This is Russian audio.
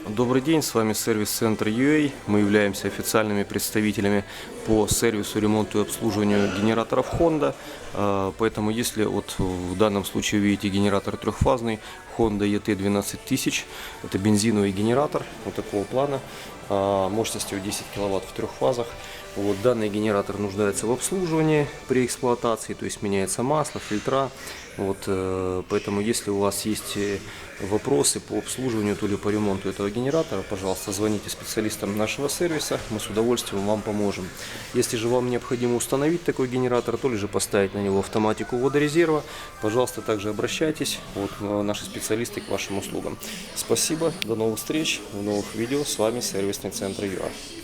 Добрый день, с вами сервис-центр UA. Мы являемся официальными представителями по сервису, ремонту и обслуживанию генераторов Honda. Поэтому если в данном случае видите генератор трехфазный Honda ET12000, это бензиновый генератор вот такого плана, мощностью 10 киловатт в трех фазах. Данный генератор нуждается в обслуживании при эксплуатации, то есть меняется масло, фильтра. Поэтому если у вас есть вопросы по обслуживанию или по ремонту этого генератора, пожалуйста, звоните специалистам нашего сервиса, мы с удовольствием вам поможем. Если же вам необходимо установить такой генератор, то ли же поставить на него автоматику водорезерва, пожалуйста, также обращайтесь, наши специалисты к вашим услугам. Спасибо, до новых встреч, в новых видео, с вами сервисный центр ЮА.